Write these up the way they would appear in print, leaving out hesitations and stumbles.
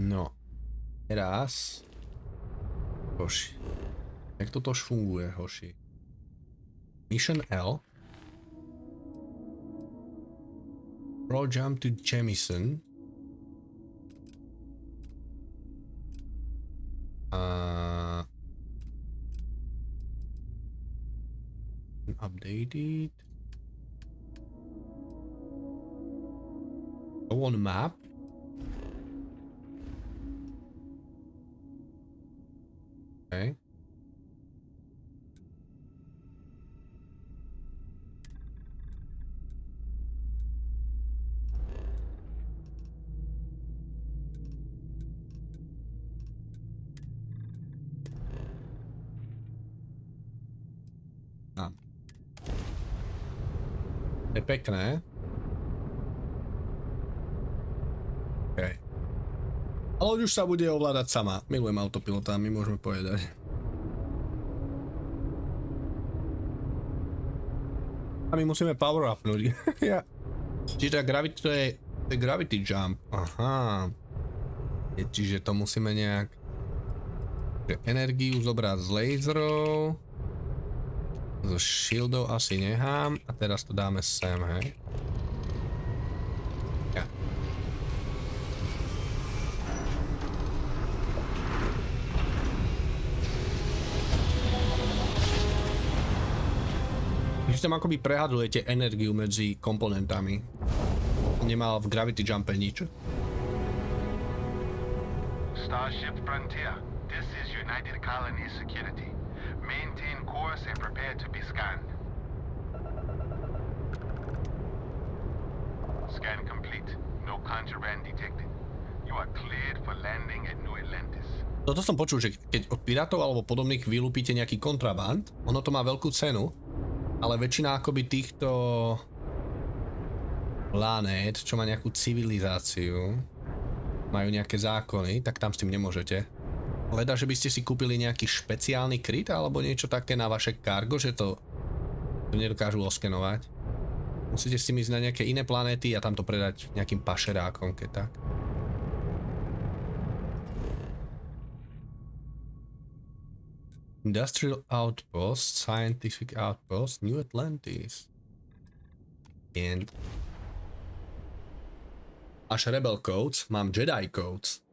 No. Teraz. Hoši. Jak to tož funguje, hoši? Mission L. Pro jump to Jamison. Updated. Go on map. Okay. Je pekné. Okay. Ale už sa bude ovládať sama. Milujem autopilota, my môžeme povedať. A my musíme power upnúť. Ja. Čiže gravity to je gravity jump. Aha. Čiže to musíme nejak energiu zobrať z laserov. Zo shieldov asi nechám. A teraz to dáme sem, hej. Ja. Vy tam akoby prehadujete energiu medzi komponentami. Nemal v Gravity Jumpe nič. Starship Frontier, this is United Colonies Security. Maintain course and prepare to be scanned. Scan complete. No contraband detected. You are cleared for landing at New Atlantis. Toto som počul, že keď od pirátov alebo podobných vylúpite nejaký kontraband, ono to má veľkú cenu, ale väčšina akoby týchto planét, čo má nejakú civilizáciu, majú nejaké zákony, tak tam s tým nemôžete. Leda, že by ste si kúpili nejaký špeciálny kryt alebo niečo také na vaše cargo, že to nedokážu oskenovať. Musíte si ísť na nejaké iné planéty a tam to predať nejakým pašerákom, keď tak. Industrial Outpost, Scientific Outpost, New Atlantis. And... Až Rebel Codes, mám Jedi Codes.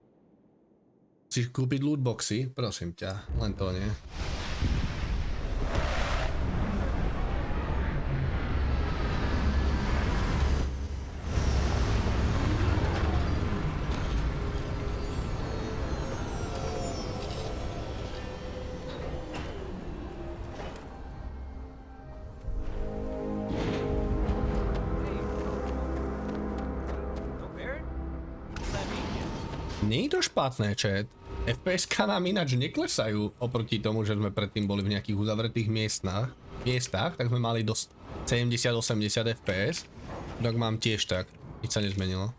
Chceš kúpiť lootboxy? Prosím ťa, len to nie. Nie je to špatné, chat. FPS-ka nám ináč neklesajú oproti tomu, že sme predtým boli v nejakých uzavretých miestach, tak sme mali dosť 70-80 FPS. Tak mám tiež tak, nič sa nezmenilo.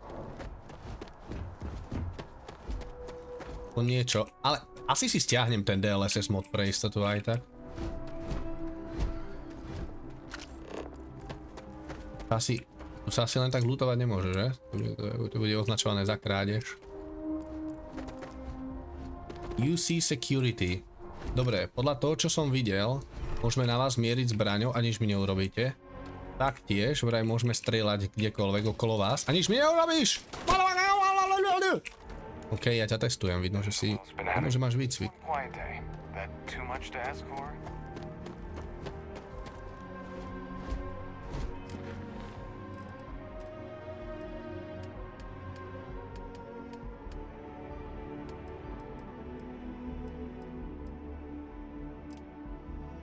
To niečo, ale asi si stiahnem ten DLSS mod pre istotu aj tak. Tu sa asi len tak lootovať nemôže, že? Tu bude označované za krádež. UC Security. Dobre, podľa toho, čo som videl, môžeme na vás mieriť zbraňou a nič mi neurobíte. Taktiež, vraj môžeme strieľať kdekoľvek okolo vás a nič mi neurobíš! OK, ja ťa testujem, vidno, že máš výcvik.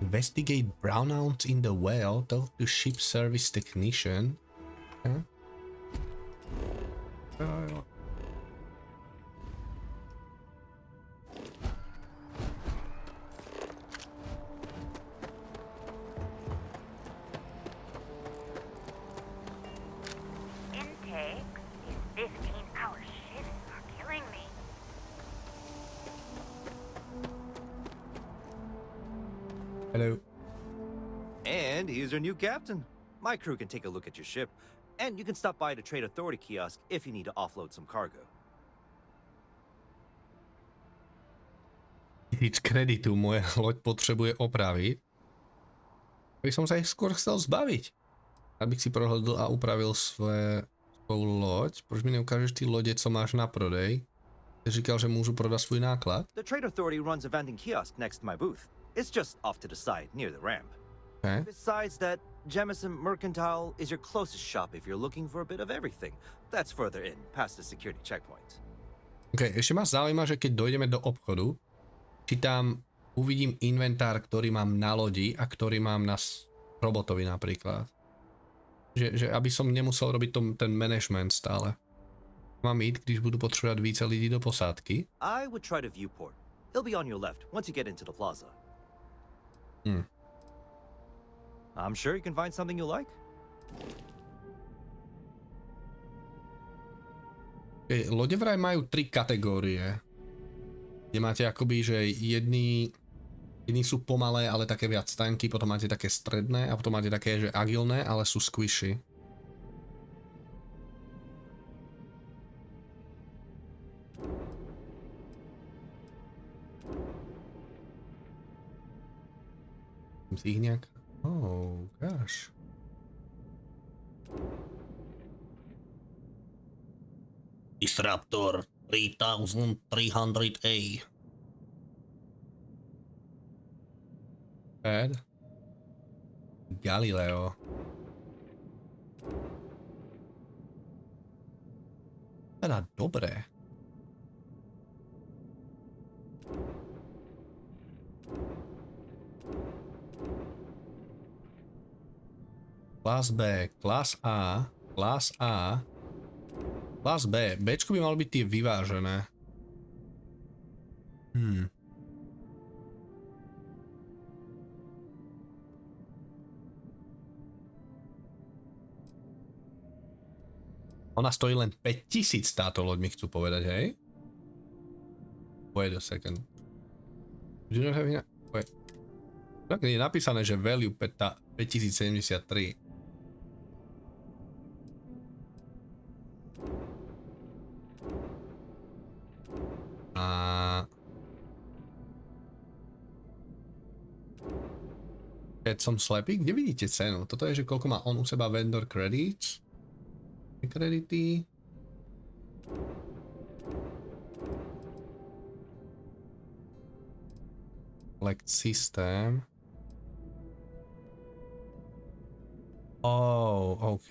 Investigate brownouts in the well. Talk to ship service technician. Huh? Intake. These 15-hour shifts are killing me. Hello. And here's your new captain. My crew can take a look at your ship, and you can stop by the Trade Authority kiosk if you need to offload some cargo. 1000 kreditu moja loď potrebuje opraviť. By som sa ich skôr chcel zbaviť. Abych si prohľadol a upravil svoju loď. Proč mi neukážeš ty lode, co máš na prodej? Ty říkal, že môžu prodať svůj náklad. The Trade Authority runs a vending kiosk next to my booth. It's just off to the side, near the ramp. Okay. Besides that, Jemison Mercantile is your closest shop if you're looking for a bit of everything. That's further in, past the security checkpoint. Ok, ešte ma zaujíma, že keď dojdeme do obchodu, či tam uvidím inventár, ktorý mám na lodi a ktorý mám na robotovi napríklad. Že aby som nemusel robiť ten management stále. Mám ísť, když budu potrebovať více lidí do posádky. I would try to viewport. It'll be on your left once you get into the plaza. I'm sure you can find something you like. Lode vraj majú 3 kategórie. Kde máte akoby, že jedni sú pomalé, ale také viac tanky, potom máte také stredné a potom máte také, že agilné, ale sú squishy. Si ich nejak... Oh, gosh. Disruptor 3300A. Bad. Galileo. Teda dobré. Klas B, klas A, klas A, klas B. Bčko by malo byť tie vyvážené. Ona stojí len 5000 táto loď, mi chcú povedať, hej? Wait a second. Do not have enough... Wait. Tak je napísané, že value 5073. Keď som slepý, kde vidíte cenu? Toto je, že koľko má on u seba vendor credits? Kredity. Select systém. Oh, ok.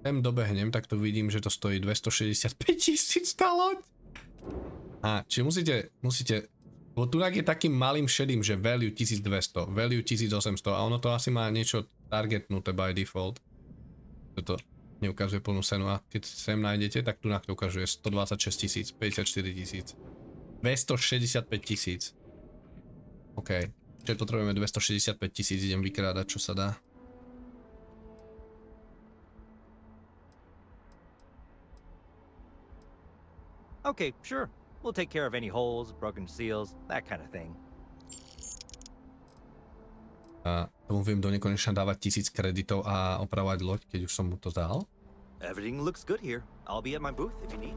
Sem dobehnem, tak to vidím, že to stojí 265 000 tá loď. Čiže musíte, bo tu je takým malým šedým, že value 1200, value 1800 a ono to asi má niečo targetnuté by default. Toto neukazuje plnú cenu a keď sem nájdete, tak tu to ukazuje 126 000, 54 000, 265 000. OK, čiže potrebujeme 265 000, idem vykrádať, čo sa dá. Okay, sure. We'll take care of any holes, broken seals, that kind of thing. A tomu viem do nekonečna dávať 1000 kreditov a opravovať loď, keď už som mu to dal. Everything looks good here. I'll be at my booth if you need.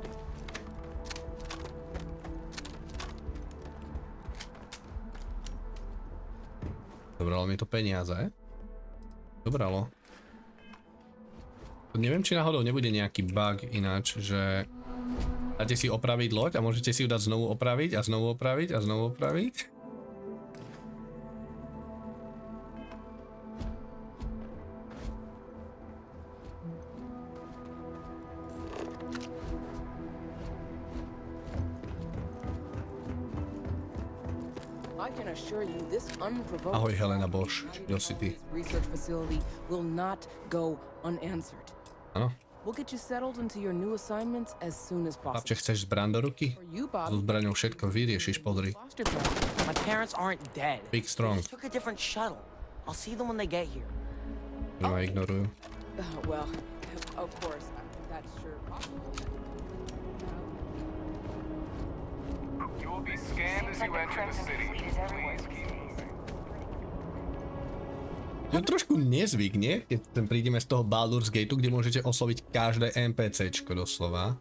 Dobralo mi to peniaze. Dobralo. Neviem, či náhodou nebude nejaký bug ináč, že dáte si opraviť loď a môžete si ju dať znovu opraviť a znovu opraviť a znovu opraviť. Ahoj Helena Bosch, kto si ty? Áno. Chlapče, chceš zbraň do ruky? So zbraňou všetko vyriešiš, podri. Big strong. Oni ma ignorujú. You will be scanned as you enter the city. Please keep moving. Je trošku nezvyk, nie? Keď sem prídeme z toho Baldur's Gateu, kde môžete osloviť každé NPCčko doslova.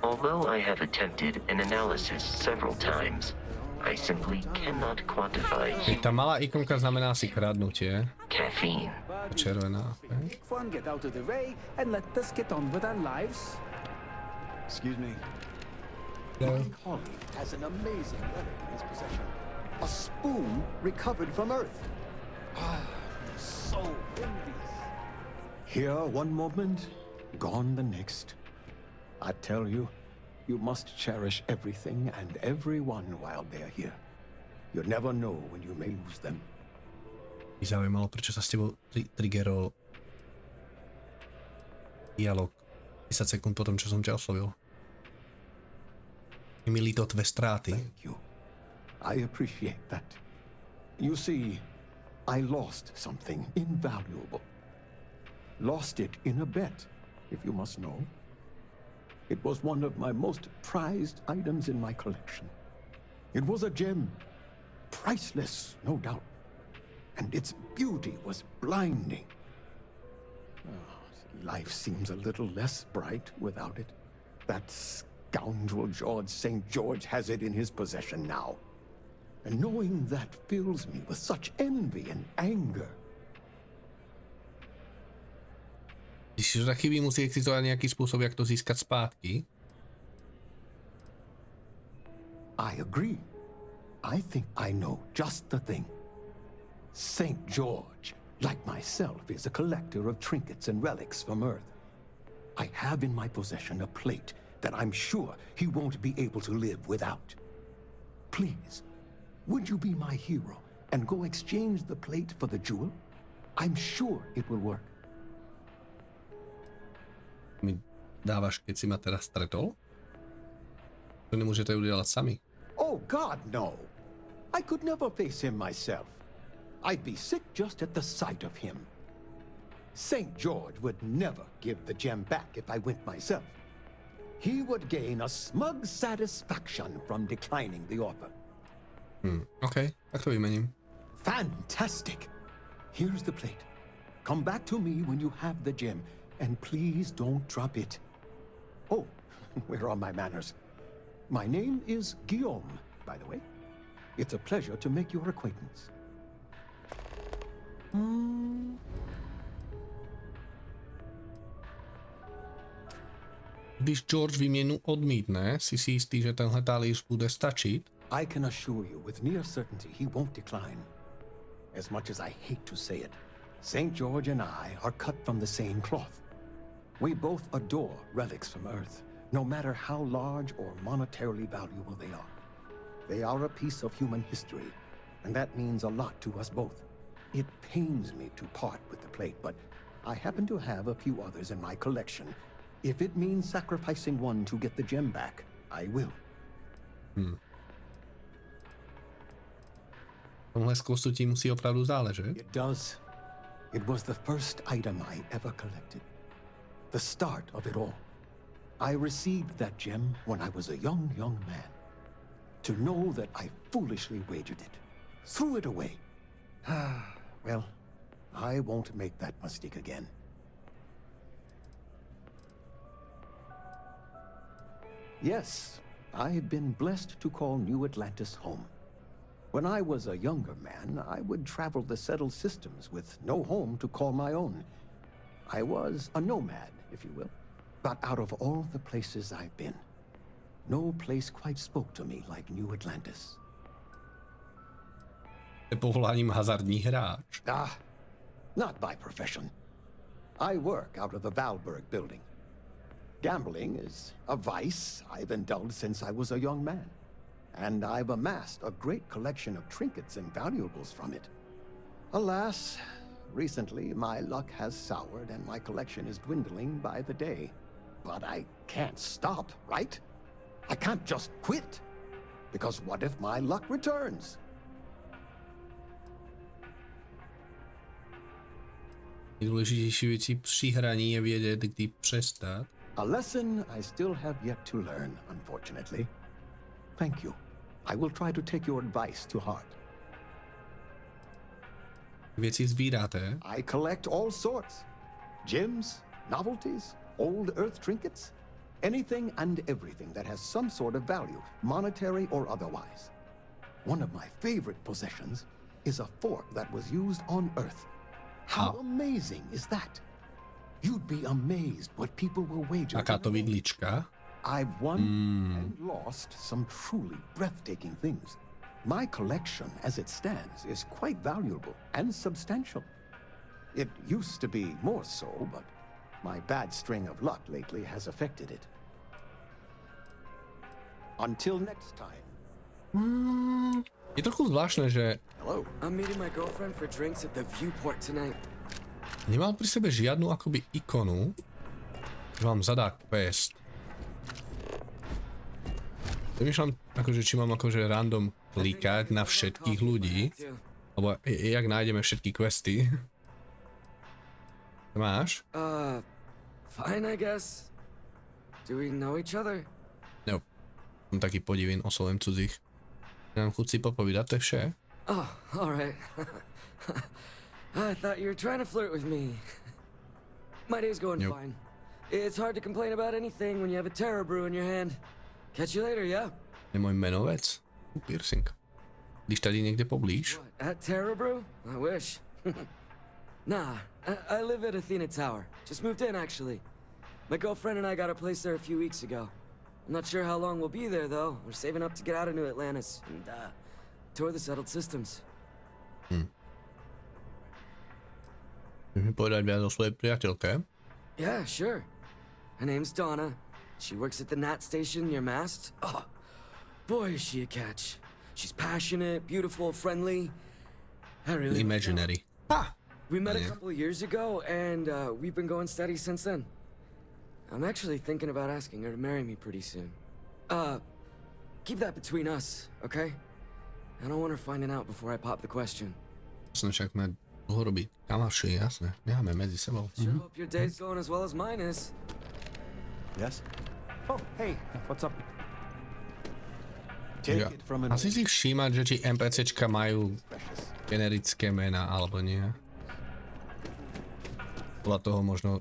Although I have attempted an analysis several times, I simply cannot quantify Tá malá ikonka znamená asi kradnutie. caffeine. Červená. Okay. Pick one, get out of the way, and let us get on with our lives. Excuse me. Holly has an amazing relic in his possession. A spoon recovered from Earth. Ah, so envious. Here one moment, gone the next. I tell you, you must cherish everything and everyone while they're here. You never know when you may lose them. Mi zaujímalo, prečo sa s tebou triggerol dialog 10 sekúnd potom, čo som ťa oslovil. Je mi líto tvé stráty. Thank you. I appreciate that. You see, I lost something invaluable. Lost it in a bet, if you must know. It was one of my most prized items in my collection. It was a gem. Priceless, no doubt. And its beauty was blinding. Oh, life seems a little less bright without it. That scoundrel George St. George has it in his possession now. And knowing that fills me with such envy and anger. Když za chybí, musí existovat nějaký způsob, jak to získat zpátky. I agree. I think I know just the thing. St. George, like myself, is a collector of trinkets and relics from Earth. I have in my possession a plate that I'm sure he won't be able to live without. Please, would you be my hero and go exchange the plate for the jewel? I'm sure it will work. Mi dávaš, keď si ma teraz stretol? To nemôžete udělat sami. Oh, God, no. I could never face him myself. I'd be sick just at the sight of him. St. George would never give the gem back if I went myself. He would gain a smug satisfaction from declining the offer. OK, tak to vymením. Fantastic. Here's the plate. Come back to me when you have the gem, and please don't drop it. Oh, where are my manners? My name is Guillaume, by the way. It's a pleasure to make your acquaintance. Když George výměnu odmítne, si jistý, že tenhle talíř bude stačit? I can assure you with near certainty he won't decline. As much as I hate to say it, St. George and I are cut from the same cloth. We both adore relics from Earth, no matter how large or monetarily valuable they are. They are a piece of human history, and that means a lot to us both. It pains me to part with the plate, but I happen to have a few others in my collection. If it means sacrificing one to get the gem back, I will. Tomhle zkusu ti musí opravdu záležet. It does. It was the first item I ever collected. The start of it all. I received that gem when I was a young man. To know that I foolishly wagered it, threw it away. Well, I won't make that mistake again. Yes, I've been blessed to call New Atlantis home. When I was a younger man, I would travel the settled systems with no home to call my own. I was a nomad, if you will. But out of all the places I've been, no place quite spoke to me like New Atlantis. Je povolaním hazardní hráč. Not by profession. I work out of the Valberg building. Gambling is a vice I've indulged since I was a young man, and I've amassed a great collection of trinkets and valuables from it. Alas, recently my luck has soured and my collection is dwindling by the day. But I can't stop, right? I can't just quit. Because what if my luck returns? Nejdůležitější věcí při hraní je vědět, kdy přestat. A lesson I still have yet to learn, unfortunately. Thank you. I will try to take your advice to heart. Věci sbíráte? I collect all sorts. Gems, novelties, old earth trinkets. Anything and everything that has some sort of value, monetary or otherwise. One of my favorite possessions is a fork that was used on Earth. How amazing is that? You'd be amazed what people will wager. Taká to vidlička. I've won and lost some truly breathtaking things. My collection, as it stands, is quite valuable and substantial. It used to be more so, but my bad string of luck lately has affected it. Until next time. Je trochu zvláštne, že Hello. I'm meeting my girlfriend for drinks at the viewport tonight. nemal pri sebe žiadnu akoby ikonu, že vám zadá quest. Vymýšľam, akože, či mám akože random klikať na všetkých ľudí, alebo jak nájdeme všetky questy. Máš? Fine, I guess. Do we know each other? No. Mám taký podivín, oslovujem cudzích. Nemám chuť si popovídať, to je vše. Oh, alright. I thought you were trying to flirt with me. My day's going Nope. fine. It's hard to complain about anything when you have a terror brew in your hand. Catch you later, yeah? Je môj menovec? Piercing. Když tady niekde poblíž? What, at Terror Brew? I wish. Nah, I live at Athena Tower. Just moved in, actually. My girlfriend and I got a place there a few weeks ago. I'm not sure how long we'll be there, though. We're saving up to get out of New Atlantis and, tour the settled systems. Chceš mi povedať viac o svojej priateľke? Yeah, sure. Her name's Donna. She works at the Nat station near Mast. Oh, boy, is she a catch. She's passionate, beautiful, friendly. I really like her. Imaginary. We met a couple of years ago, and we've been going steady since then. I'm actually thinking about asking her to marry me pretty soon. Keep that between us, okay? I don't want her finding out before I pop the question. Som však na dlhorobí kamaši, jasné. Necháme medzi sebou. Sure hope your day's going as well as mine is. Yes? Oh, hey, what's up? Take Ja. it from an Asi si všímať, že či NPCčka majú precious. generické mená, alebo nie. Podľa toho možno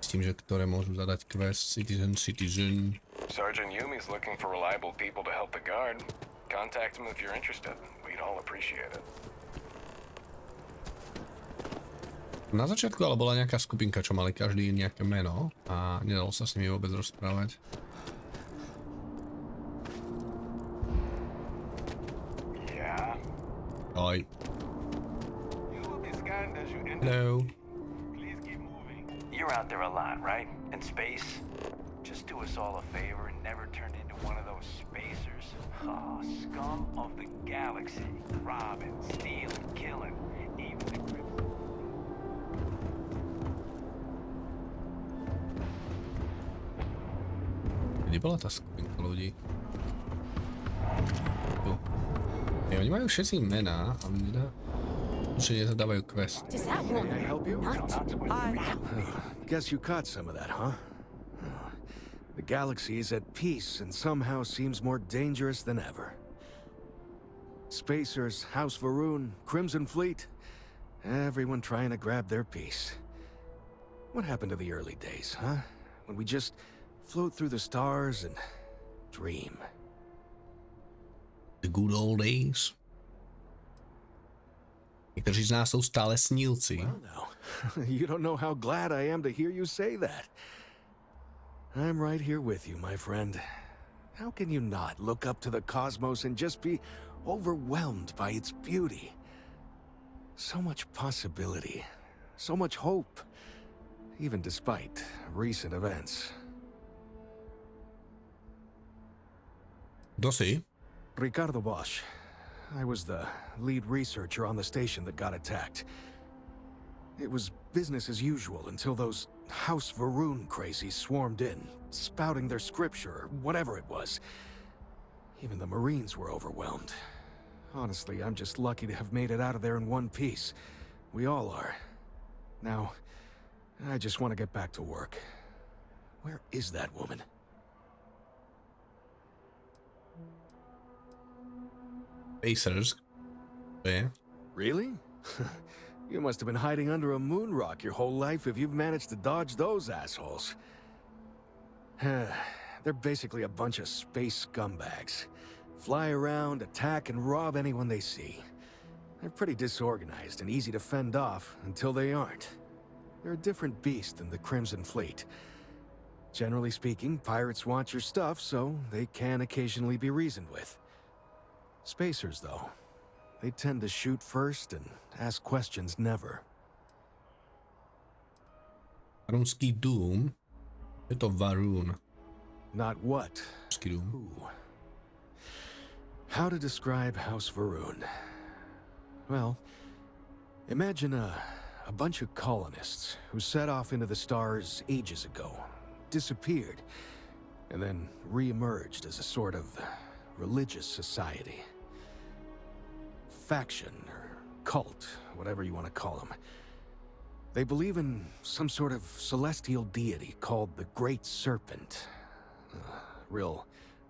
s tým, že ktoré môžu zadať quest, citizen. Sergeant Yumi's looking for reliable people to help the guard. Contact him if you're interested. We'd all appreciate it. Na začiatku ale bola nejaká skupinka, čo mali každý nejaké meno a nedalo sa s nimi vôbec rozprávať. Yeah? Oj. You will be scanned as you enter. Hello. Please keep moving. You're out there a lot, right? In space? Just do us all a favor and never turn into one of those spacers. Oh, scum of the galaxy. Robbing, stealing, killing. Even the grips. Kde bola tá skupinka ľudí? Tu. Oni majú všetci mená, ale určite nezadávajú quest. Does that one help you? not Guess you caught some of that, huh? The galaxy is at peace and somehow seems more dangerous than ever. Spacers, House Varun, Crimson Fleet, everyone trying to grab their piece. What happened to the early days, huh? When we just float through the stars and dream. The good old days. Niektorí z nás sú stále snílci. Well, now, you don't know how glad I am to hear you say that. I'm right here with you, my friend. How can you not look up to the cosmos and just be overwhelmed by its beauty? So much possibility. So much hope. Even despite recent events. Kto si? Ricardo Bosch. I was the lead researcher on the station that got attacked. It was business as usual until those House Varun crazies swarmed in, spouting their scripture or whatever it was. Even the Marines were overwhelmed. Honestly, I'm just lucky to have made it out of there in one piece. We all are. Now, I just want to get back to work. Where is that woman? Pacers. Yeah. Really? You must have been hiding under a moon rock your whole life if you've managed to dodge those assholes. They're basically a bunch of space scumbags. Fly around, attack, and rob anyone they see. They're pretty disorganized and easy to fend off until they aren't. They're a different beast than the Crimson Fleet. Generally speaking, pirates want your stuff, so they can occasionally be reasoned with. Spacers, though, they tend to shoot first and ask questions never. Varunský dům. Je to Varun. Not what. Varunský dům. Who. How to describe House Varun? Well, imagine a bunch of colonists who set off into the stars ages ago, disappeared, and then re-emerged as a sort of religious society. Faction, or cult, whatever you want to call them. They believe in some sort of celestial deity called the Great Serpent. Real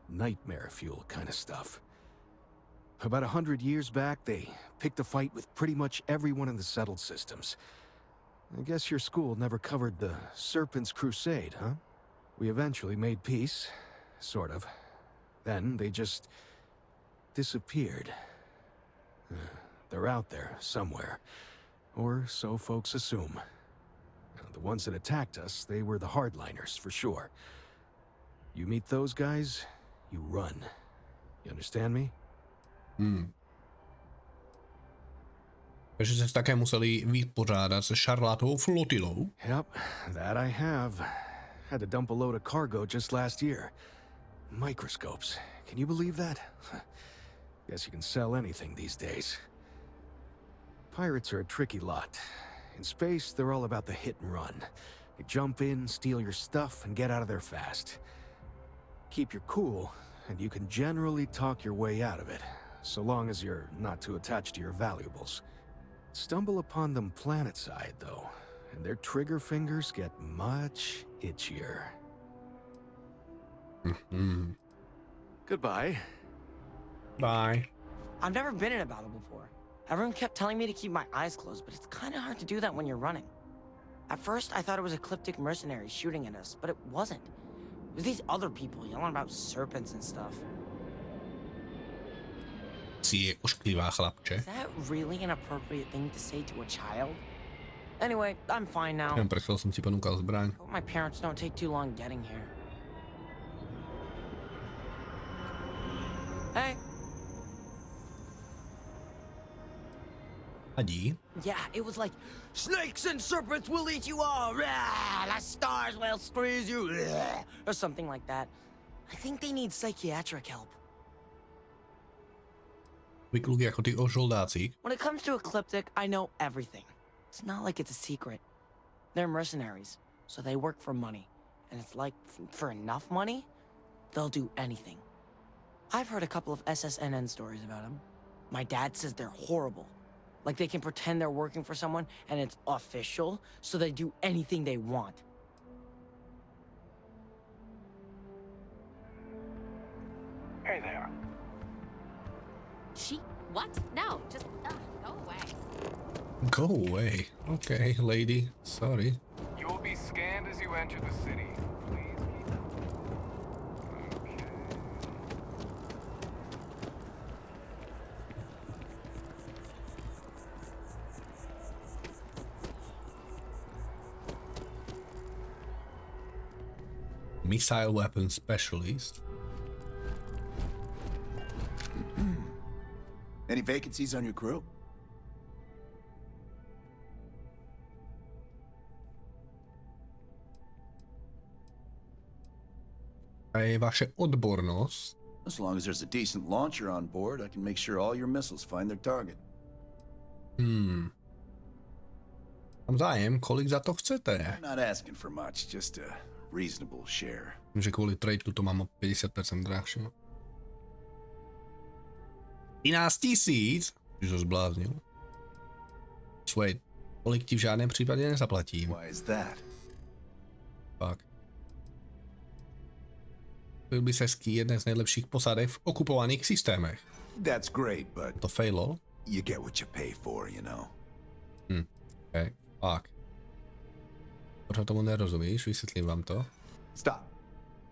nightmare fuel kind of stuff. About 100 years back, they picked a fight with pretty much everyone in the settled systems. I guess your school never covered the Serpent's Crusade, huh? We eventually made peace, sort of. Then they just disappeared. They're out there, somewhere. Or so folks assume. The ones that attacked us, they were the hardliners, for sure. You meet those guys, you run. You understand me? Takže jste se také museli vypořádat se šarlátovou flotilou. Yep, that I have. Had to dump a load of cargo just last year. Microscopes. Can you believe that? Guess you can sell anything these days. Pirates are a tricky lot. In space, they're all about the hit and run. They jump in, steal your stuff, and get out of there fast. Keep your cool, and you can generally talk your way out of it, so long as you're not too attached to your valuables. Stumble upon them planetside, though, and their trigger fingers get much itchier. Goodbye. Bye. I've never been in a battle before. Everyone kept telling me to keep my eyes closed, but it's kind of hard to do that when you're running. At first, I thought it was ecliptic mercenaries shooting at us, but it wasn't. It was these other people yelling about serpents and stuff. Si je ošklivá, chlapče. Is that really an appropriate thing to say to a child? Anyway, I'm fine now. Jen přechtěl jsem ti ponúkal zbraň. Hope my parents don't take too long getting here. Hey. Adí. Yeah, it was like, snakes and serpents will eat you all. Rah, the stars will squeeze you. Rah, or something like that. I think they need psychiatric help. Vykluk jako ty žoldáci. When it comes to ecliptic, I know everything. It's not like it's a secret. They're mercenaries, so they work for money. And it's like, for enough money, they'll do anything. I've heard a couple of SSNN stories about them. My dad says they're horrible. Like they can pretend they're working for someone and it's official, so they do anything they want. Hey there. She? What? No, just go away. Go away. Okay, lady. Sorry. You will be scanned as you enter the city. Please keep it. Okay. Missile weapon specialist. Any vacancies on your crew? A je vaše odbornosť. As long as there's a decent launcher on board, I can make sure all your missiles find their target. Mám zájem, kolik za to chcete? I'm not asking for much, just a reasonable share. Že kvôli trade to mám o 50% drahšie. 13 000? Že to zbláznil. Wait, kolik ti v žádném případě nezaplatím. Why is that? Fuck. Byl by seský jeden z nejlepších posádek v okupovaných systémech. That's great, but to failo. You get what you pay for, you know. Okay, fuck. Pořád tomu nerozumíš, vysvětlím vám to. Stop.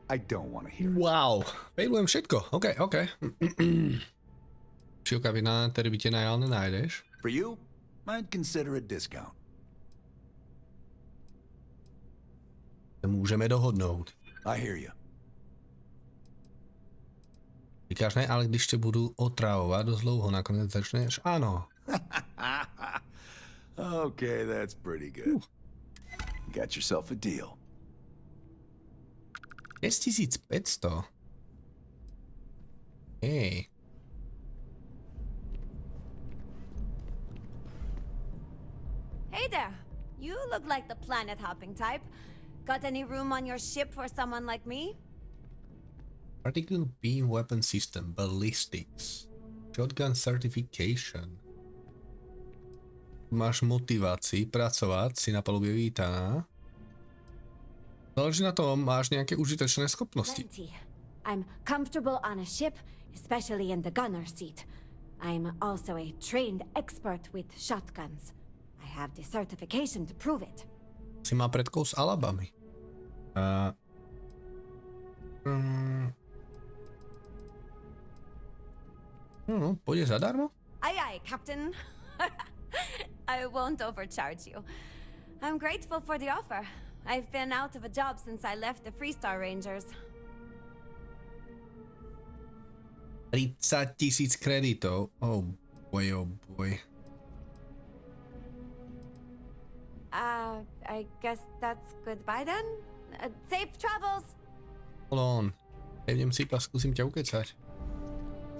I don't want to hear. Wow, failujem všetko. OK. Šilka vina, který by tě najal nenajdeš. For you, I'd consider a discount. Můžeme dohodnout. I hear you. Říkáš ne, ale když tě budu otravovat dost dlouho, nakonec začneš ano. Okay, that's pretty good. Got yourself a deal. 6500. Hey. Hey there. You look like the planet hopping type. Got any room on your ship for someone like me? Particle beam weapon system, ballistics, shotgun certification. Máš motivaci pracovat, si na palubě vítaná. Záleží na tom, máš nějaké užitečné schopnosti. I'm comfortable on a ship, especially in the gunner seat. I'm also a trained expert with shotguns. I have the certification to prove it. Si má predkov z Alabamy. No, pôjde zadarmo? Aye, Captain. I won't overcharge you. I'm grateful for the offer. I've been out of a job since I left the Freestar Rangers. 30 000 kreditov. Oh boy, oh boy. I guess that's goodbye then? Safe travels! Hold on. Pevnem si a skúsim ťa ukecať.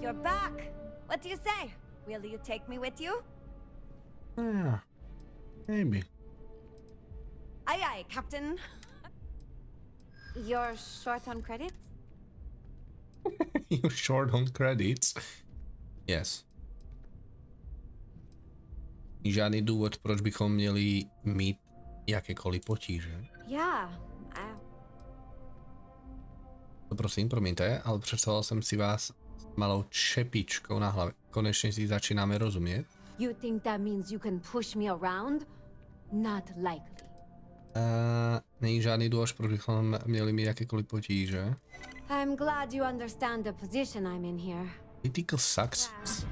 You're back! What do you say? Will you take me with you? Yeah, maybe. Aye, Captain. You're short on credits? You're short on credits? Yes. Žádný důvod, proč bychom měli mít jakékoliv potíže. Yeah. To prosím, promiňte, ale představoval jsem si vás s malou čepičkou na hlavě. Konečně si začínáme rozumět. You think that means you can push me around? Not likely. Není žádný důvod, proč bychom měli mít jakékoliv potíže. I'm glad you understand the position I'm in here. Critical success.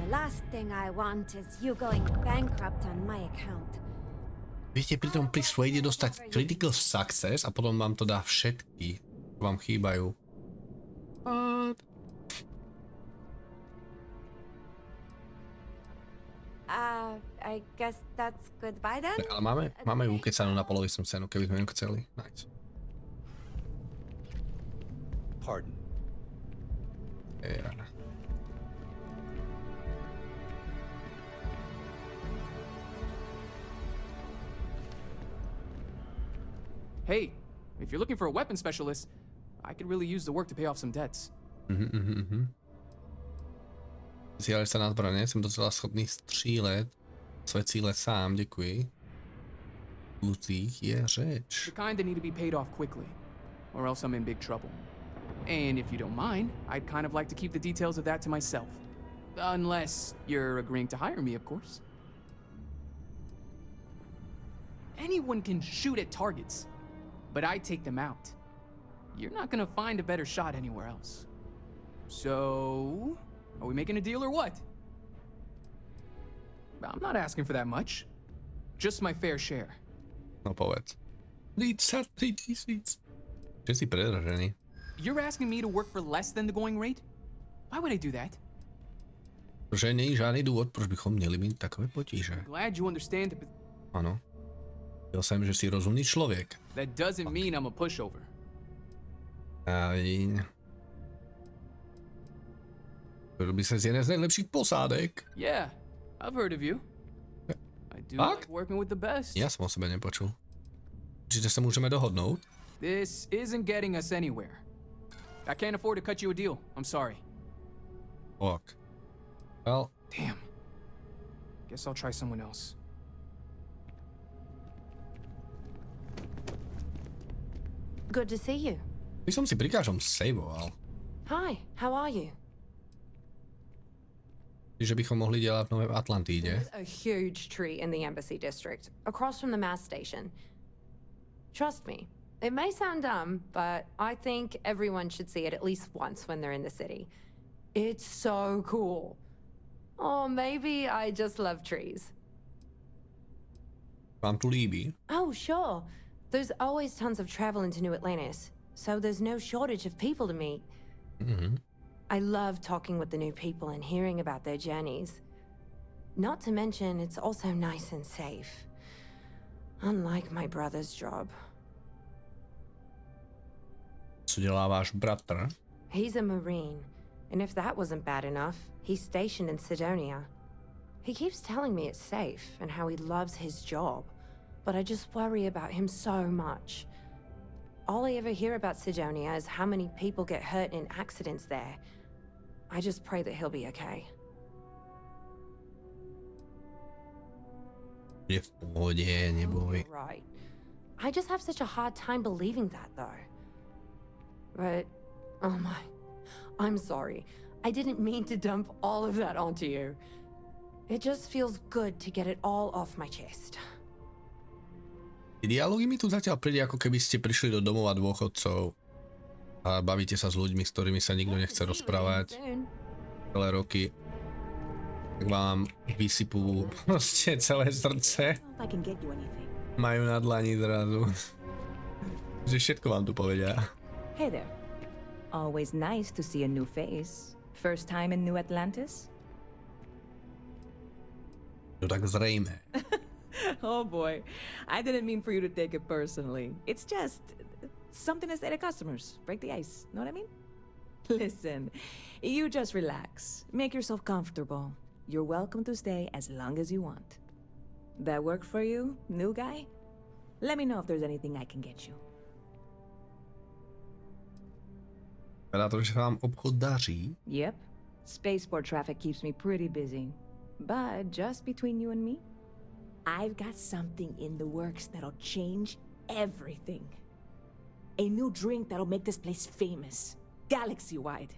The last thing I want is you going bankrupt on my account. Viete pri tom Persuade dostať critical success a potom vám to dá všetky, čo vám chýbajú. I guess that's goodbye then? Ale máme ju ukecanú na polovičnú cenu, keby sme ju chceli. Nice. Pardon. Yeah. Hey, if you're looking for a weapon specialist, I could really use the work to pay off some debts. Zjali sa na zbraně, jsem docela schopný střílet své cíle sám, děkuji. Lucích je řeč. The kind that need to be paid off quickly, or else I'm in big trouble. And if you don't mind, I'd kind of like to keep the details of that to myself. Unless you're agreeing to hire me, of course. Anyone can shoot at targets, but I take them out. You're not gonna find a better shot anywhere else. So, are we making a deal or what? I'm not asking for that much. Just my fair share. No povedz. 33 000. Že si predražený. You're asking me to work for less than the going rate? Why would I do that? Protože není žádný důvod, proč bychom měli mít takové potíže. Glad you understand the... Ano. Věděl jsem, že jsi rozumný člověk. That doesn't mean I'm a pushover. Fajn. Robí sa z jednej z najlepších posádek. Yeah, I've heard of you. I do Fakt? like working with the best. Ja som o sebe nepočul. Čiže sa môžeme dohodnúť? This isn't getting us anywhere. I can't afford to cut you a deal. I'm sorry. Fuck. Well. Damn. Guess I'll try someone else. Good to see you. By som si pri každom saveoval. Hi, how are you? Čiže bychom mohli delať nové v Atlantíde. There's a huge tree in the embassy district, across from the mass station. Trust me, it may sound dumb, but I think everyone should see it at least once when they're in the city. It's so cool. Or maybe I just love trees. Vám tu líbí? Oh, sure. There's always tons of travel into New Atlantis, so there's no shortage of people to meet. Mhm. I love talking with the new people and hearing about their journeys. Not to mention, it's also nice and safe. Unlike my brother's job. Co dělá váš bratr? He's a Marine, and if that wasn't bad enough, he's stationed in Sidonia. He keeps telling me it's safe and how he loves his job, but I just worry about him so much. All I ever hear about Sidonia is how many people get hurt in accidents there. I just pray that he'll be okay. Je v pohode, neboj. Right. I just have such a hard time believing that, though. But, oh my, I'm sorry. I didn't mean to dump all of that onto you. It just feels good to get it all off my chest. Dialógy mi tu zatiaľ príde, ako keby ste prišli do domova dôchodcov a bavíte sa s ľuďmi, s ktorými sa nikto nechce rozprávať celé roky. Tak vám vysypú proste celé srdce. Majú na dlani zrazu. Že všetko vám tu povedia. Hey there. Always nice to see a new face. First time in New Atlantis? No tak zrejme. Oh boy, I didn't mean for you to take it personally. It's just something to say to customers. Break the ice, know what I mean? Listen, you just relax. Make yourself comfortable. You're welcome to stay as long as you want. That work for you, new guy? Let me know if there's anything I can get you. Vypadá to, že vám obchod daří. Yep. Spaceport traffic keeps me pretty busy. But just between you and me, I've got something in the works that'll change everything. A new drink that'll make this place famous. Galaxy-wide.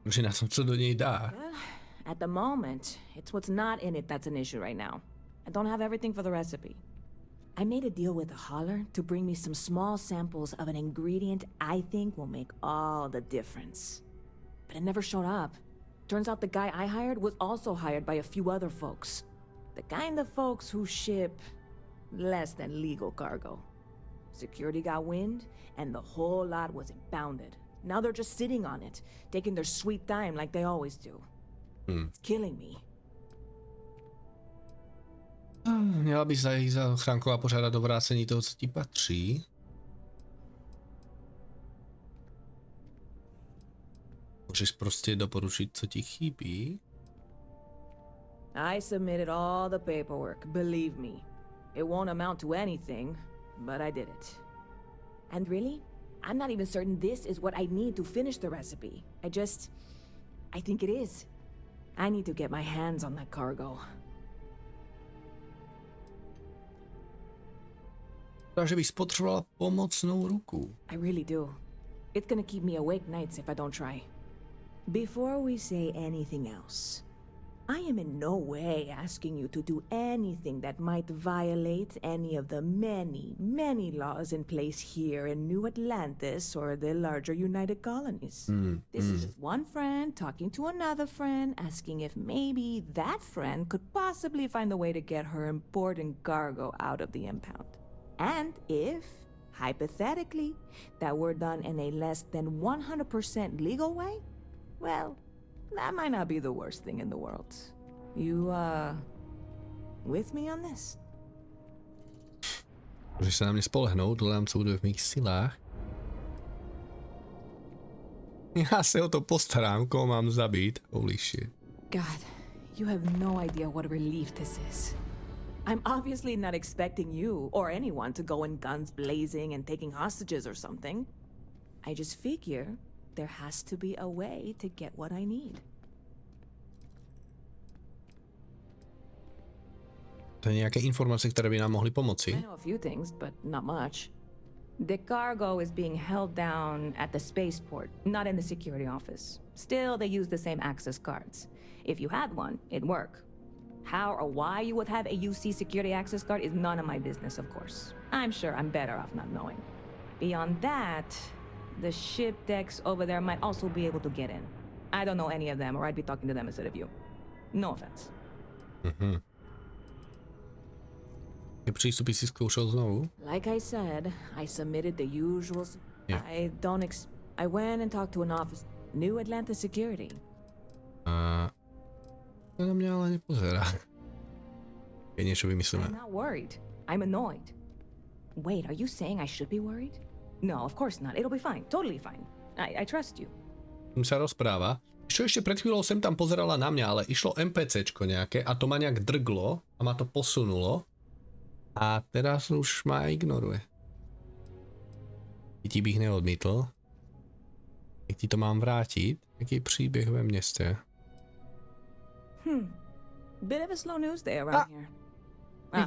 Že na tom, co do nej dá. Well, at the moment, it's what's not in it that's an issue right now. I don't have everything for the recipe. I made a deal with a hauler to bring me some small samples of an ingredient I think will make all the difference. But it never showed up. Turns out the guy I hired was also hired by a few other folks. The kind of folks who ship less than legal cargo. Security got wind, and the whole lot was impounded. Now they're just sitting on it, taking their sweet time like they always do. It's killing me. Měla by sa ich za ochránková požádať o vrácení toho, co ti patří. Môžeš proste doporučiť, co ti chybí. I submitted all the paperwork, believe me. It won't amount to anything, but I did it. And really, I'm not even certain this is what I need to finish the recipe. I think it is. I need to get my hands on that cargo. Takže bych spotřebovala pomocnou ruku. I really do. It's gonna keep me awake nights if I don't try. Before we say anything else, I am in no way asking you to do anything that might violate any of the many, many laws in place here in New Atlantis or the larger United Colonies. This is just one friend talking to another friend, asking if maybe that friend could possibly find a way to get her important cargo out of the impound. And if, hypothetically, that were done in a less than 100% legal way, well, that might not be the worst thing in the world. You, with me on this? Že sa na mne spolehnout, dodám, co bude v mých silách. Ja se o to postarám, koho mám zabít. Holy shit. God, you have no idea what a relief this is. I'm obviously not expecting you or anyone to go in guns blazing and taking hostages or something. I just figure there has to be a way to get what I need. To je nejaké informácie, ktoré by nám mohli pomoci. I know a few things, but not much. The cargo is being held down at the spaceport, not in the security office. Still, they use the same access cards. If you had one, it'd work. How or why you would have a UC security access card is none of my business, of course. I'm sure I'm better off not knowing. Beyond that, the ship decks over there might also be able to get in. I don't know any of them, or I'd be talking to them instead of you. No offense. Mhm. Prístupy si skúšal znovu? Like I said, I submitted the usual. Yeah. I went and talked to an office. New Atlanta Security. To na mňa ale nepozerá. Keď niečo vymyslíme. I'm not worried. I'm annoyed. Wait, are you saying I should be worried? No, of course not. It'll be fine. Totally fine. I trust you. Tým sa rozpráva. Čo ešte pred chvíľou sem tam pozerala na mňa, ale išlo NPCčko nejaké a to ma nejak drglo a ma to posunulo. A teraz už ma ignoruje. Keď bych neodmítl, jak ti to mám vrátiť, jaký příběh ve městě. Bit of a slow news day around here.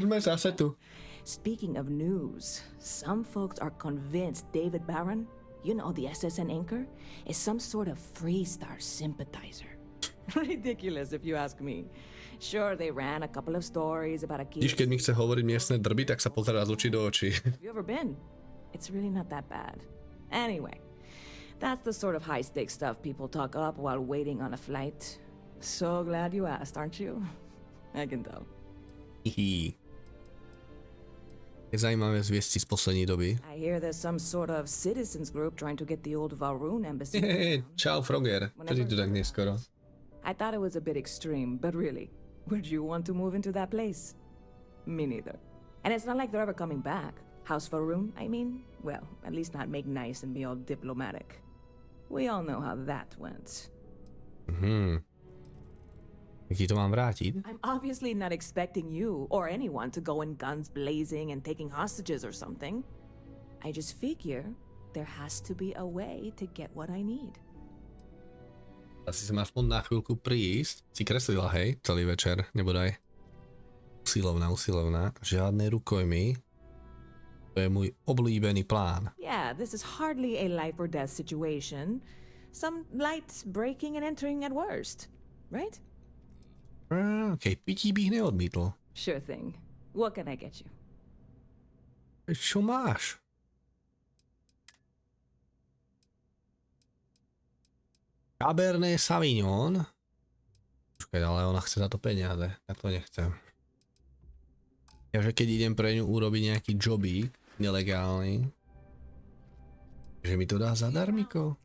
Jsme zase tu. Speaking of news, some folks are convinced David Barron, you know, the SSN anchor, is some sort of Freestar sympathizer. Ridiculous if you ask me. Sure, they ran a couple of stories about a kid. Když keď mi chce hovoriť miestne drby, tak sa pozerá z očí do očí. Have you ever been? It's really not that bad. Anyway, that's the sort of high-stakes stuff people talk up while waiting on a flight. So glad you asked, aren't you? I can tell. Hihi. Je zajímavé zviesti z poslední doby. I hear there's some sort of citizens group trying to get the old Varun embassy. Čau, Froger. Čo ti tu tak neskoro? I thought it was a bit extreme, but really, would you want to move into that place? Me neither. And it's not like they're ever coming back. House Varun, I mean? Well, at least not make nice and be all diplomatic. We all know how that went. Jak ti to mám vrátiť? I'm obviously not expecting you or anyone to go in guns blazing and taking hostages or something. I just figure there has to be a way to get what I need. Asi sa ma aspoň na chvíľku prísť. Si kreslila, hej, celý večer, nebodaj. Usilovná. Žiadne rukojmy. To je môj oblíbený plán. Yeah, this is hardly a life or death situation. Some light breaking and entering at worst, right? Okej, pití bych neodmítl. Sure thing. What can I get you? Čo máš? Cabernet Sauvignon. Počkaj, ale ona chce za to peniaze. Ja to nechcem. Ja, že keď idem pre ňu urobiť nejaký jobík nelegálny, že mi to dá zadarmiko.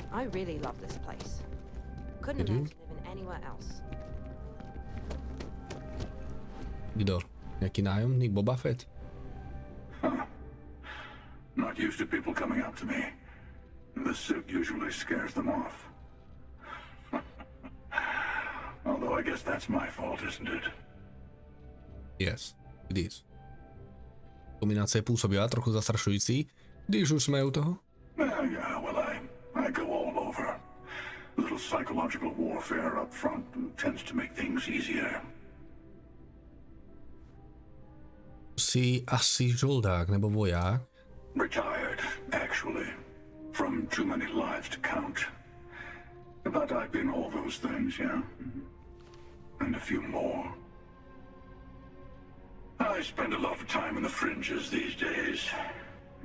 I really love this place. Couldn't imagine living anywhere else. Kto? Nejaký nájomník Boba Fett? Not used to people coming up to me. The suit usually scares them off. Although I guess that's my fault, isn't it? Yes, it is. Kombinácia pôsobila trochu zastrašujúci, když už sme u toho. Yeah, well, I go all over. A little psychological warfare up front tends to make things easier. Si asi žoldák nebo voják? Retired, actually. From too many lives to count. But I've been all those things, yeah. And a few more. I spend a lot of time in the fringes these days.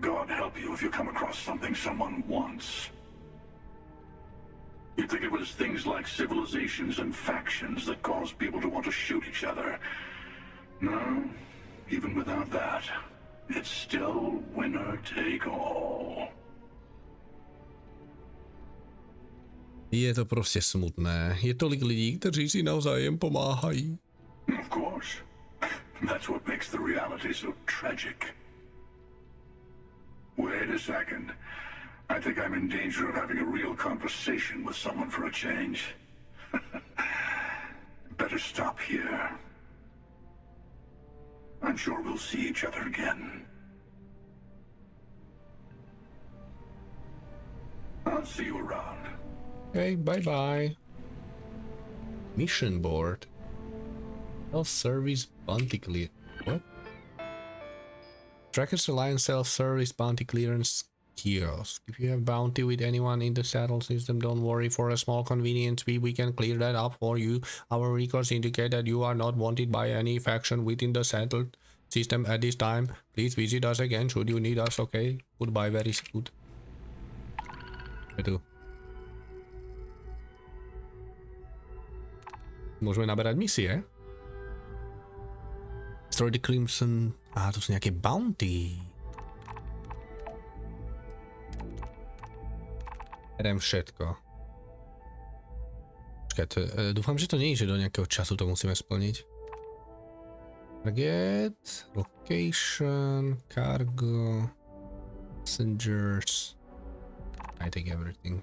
God help you if you come across something someone wants. You'd think it was things like civilizations and factions that cause people to want to shoot each other. No, even without that, it's still winner take all. Je to prostě smutné. Je tolik lidí, kteří si navzájem pomáhají. Of course. That's what makes the reality so tragic. Wait a second. I think I'm in danger of having a real conversation with someone for a change. Better stop here. I'm sure we'll see each other again. I'll see you around. Okay, bye-bye. Mission board. Self-service bounty clear. What? Trackers Alliance self-service bounty clearance kiosk. If you have bounty with anyone in the saddle system, don't worry. For a small convenience fee, we can clear that up for you. Our records indicate that you are not wanted by any faction within the saddle system at this time. Please visit us again should you need us. Okay. Goodbye. Very good. Tu. Môžeme naberať misie. Destroy the Crimson. To sú nejaké bounty. Beriem všetko. Počkaj, dúfam, že to nie je, že do nejakého času to musíme splniť. Target, location, cargo, passengers. I take everything.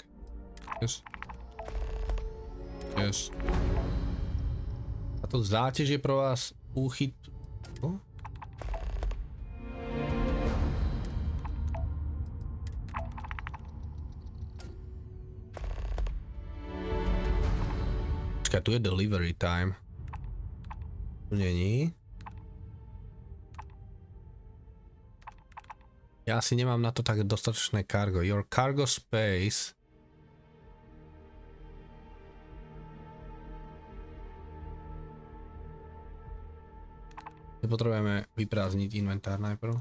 Yes. Yes. A to záťaž je pro vás úchyt. Oh? Počkaj, tu je delivery time. Tu není. Ja asi nemám na to tak dostatočné cargo. Your cargo space. Nepotrebujeme vyprázdniť inventár najprv.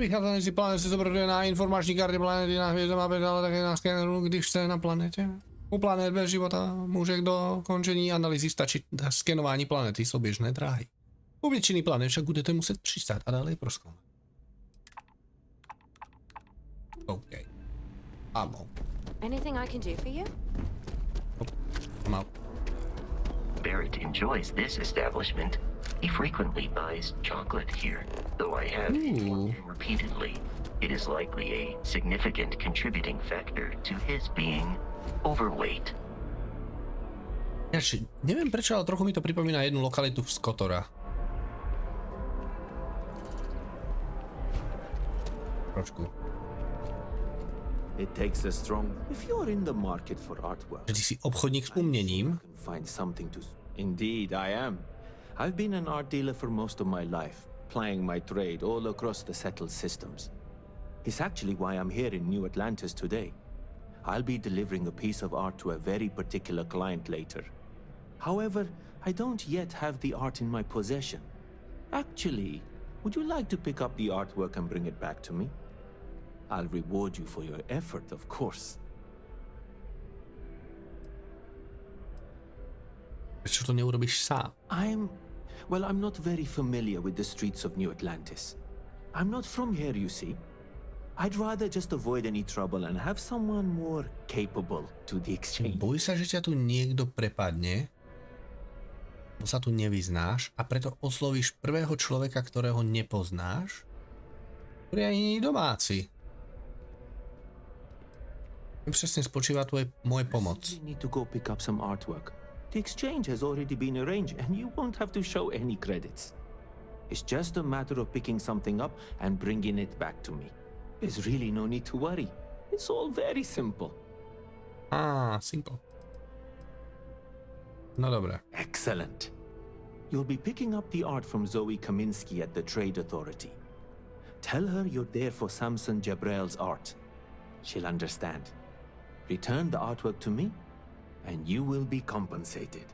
Vychádzame si planet se zobrazuje na informační karte planety na hviezdomape, ale také na skéneru, když chce na planete. U planet bez života môže k dokončení analýzy stačiť skenování planety sú běžné dráhy. U většiny planet však budete muset přistát a dále prozkoumat. Okay. Ammo. Anything I can do for you? Oh, I'm out. Barrett enjoys this establishment. He frequently buys chocolate here, though I have informed him repeatedly. It is likely a significant contributing factor to his being overweight. Neviem prečo, ale trochu mi to pripomína jednu lokalitu v Skotora. Trošku. It takes a strong. If you're in the market for artwork, že ty si obchodník s uměním. Find something to. Indeed, I am. I've been an art dealer for most of my life, plying my trade all across the settled systems. It's actually why I'm here in New Atlantis today. I'll be delivering a piece of art to a very particular client later. However, I don't yet have the art in my possession. Actually, would you like to pick up the artwork and bring it back to me? I'll reward you for your effort, of course. Prečo to neurobíš sám? I'm not very familiar with the streets of New Atlantis. I'm not from here, you see. I'd rather just avoid any trouble and have someone more capable to the exchange. Bojí sa, že ťa tu niekto prepadne, bo sa tu nevyznáš a preto oslovíš prvého človeka, ktorého nepoznáš, ktorý ani nie je domáci. Presne spočíva moje pomoc. You need to go pick up some artwork. The exchange has already been arranged and you won't have to show any credits. It's just a matter of picking something up and bringing it back to me. There's really no need to worry. It's all very simple. Simple. No dobre. Excellent. You'll be picking up the art from Zoe Kaminsky at the Trade Authority. Tell her you're there for Samson Jabrel's art. She'll understand. Return the artwork to me, and you will be compensated.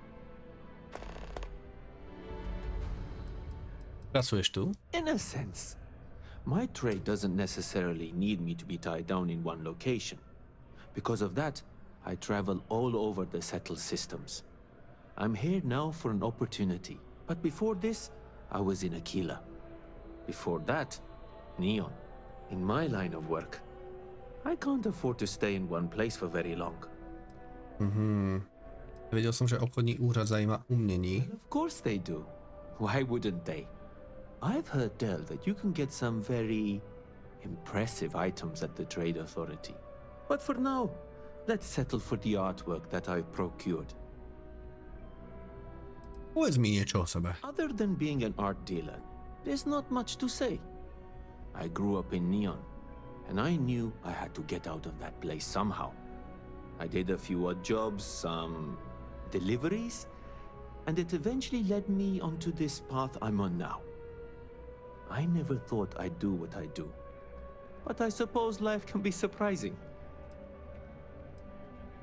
Pracuješ tu? In a sense. My trade doesn't necessarily need me to be tied down in one location. Because of that, I travel all over the settled systems. I'm here now for an opportunity, but before this, I was in Aquila. Before that, Neon. In my line of work, I can't afford to stay in one place for very long. Vedel som, že obchodný úrad zajíma umení. Of course they do. Why wouldn't they? I've heard tell that you can get some very impressive items at the Trade Authority. But for now, let's settle for the artwork that I've procured. Povedz mi niečo o sebe. Other than being an art dealer, there's not much to say. I grew up in Neon, and I knew I had to get out of that place somehow. I did a few odd jobs, some deliveries, and it eventually led me onto this path I'm on now. I never thought I'd do what I do, but I suppose life can be surprising.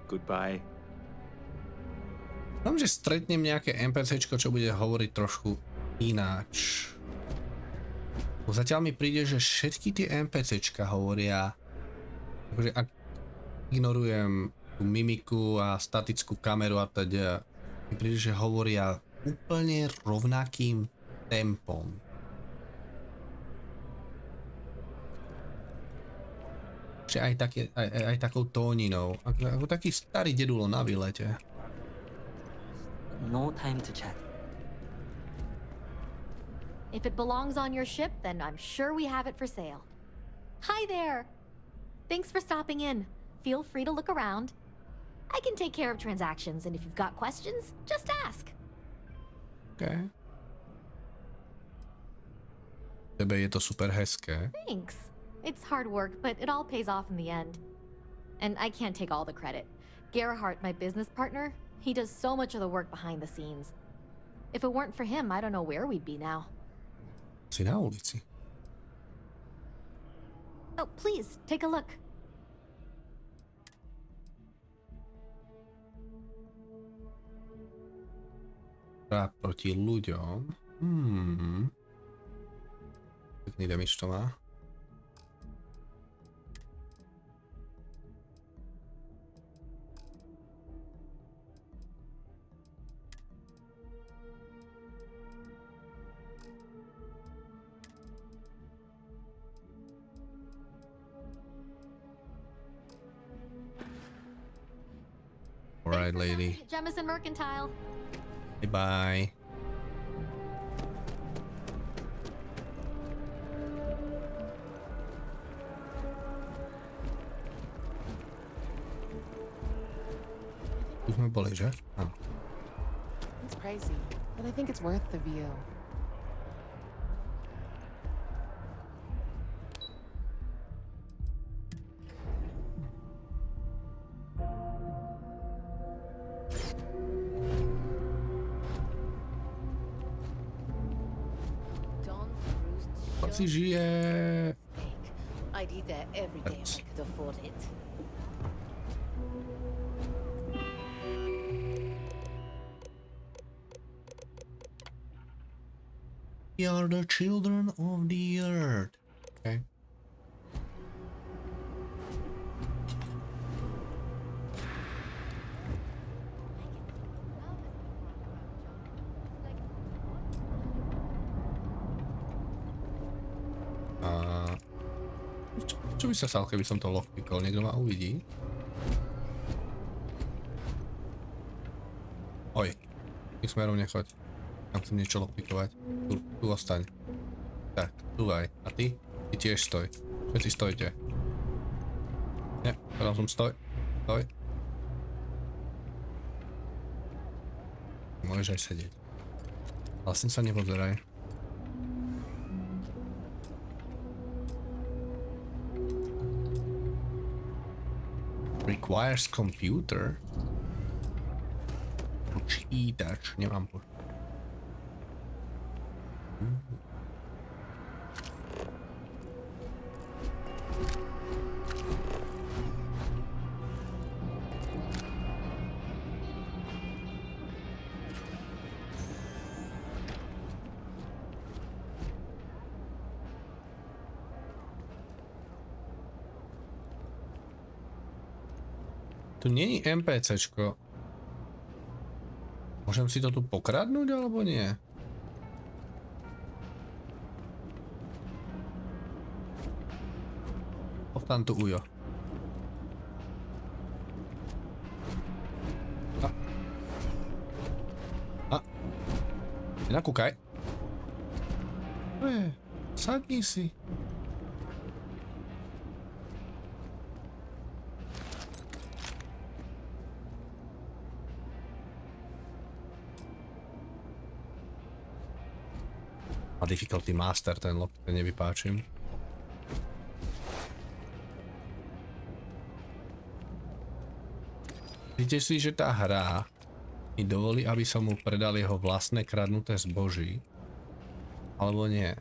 Goodbye. Dúfam, že stretnem nejaké NPCčko, čo bude hovoriť trošku ináč. Zatiaľ mi príde, že všetky tie NPCčka hovoria, akože ak ignorujem tú mimiku a statickú kameru a teda, mi príde, že hovoria úplne rovnakým tempom. Že aj takou tóninou, ako taký starý dedulo na výlete. No time to chat. If it belongs on your ship, then I'm sure we have it for sale. Hi there! Thanks for stopping in. Feel free to look around. I can take care of transactions, and if you've got questions, just ask. Okay. Tebe je to super hezké. Thanks. It's hard work, but it all pays off in the end. And I can't take all the credit. Gerhardt, my business partner, he does so much of the work behind the scenes. If it weren't for him, I don't know where we'd be now. Si na ulici. Oh, please, take a look. Hra proti ľuďom. Pekný damage to má. Alright, lady. Jemison Mercantile. Bye-bye. Tu sme boli, že? Áno. It's pricey, but I think it's worth the view. Si žije. I'd eat there every day if I could afford it. We are the children of the earth. Okay. Čo by sa stalo, keby som to lockpickol? Niekto ma uvidí? Oj, tým smerom nechoď. Tam chcem niečo lockpickovať. Tu ostaň. Tak, tu aj. A ty? Ty tiež stoj. Všetci stojte. Nie, teraz som stoj. Stoj. Môžeš aj sedieť. Vlastne sa nepozeraj. Requires computer. Počítač, nemám po. Tu nie je NPCčko. Môžem si to tu pokradnúť, alebo nie? Ostan tu, ujo. Nakúkaj. Dobre, sadni si. A difficulty master, ten nevypáčim. Myslíte si, že tá hra mi dovolí, aby som mu predal jeho vlastné kradnuté zboží? Alebo nie?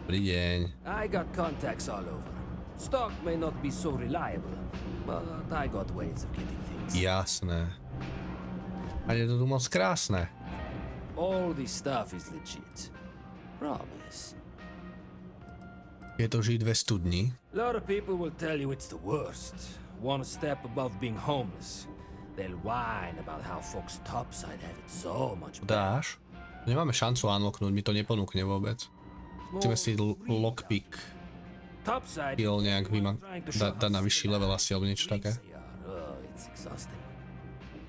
Dobrý deň. I got contacts all over. Stock may not be so reliable, but I got ways of getting things. Jasné. A je to tu moc krásne. All this stuff is legit. Promise. Je to žiť ve studni? A lot of people will tell you it's the worst. One step above being homeless. They'll whine about how folks topside have it so much better. Dáš? Nemáme šancu unlocknúť, mi to neponúkne vôbec. Musíme si lockpick skill nejak dať na vyšší level asi, alebo niečo také.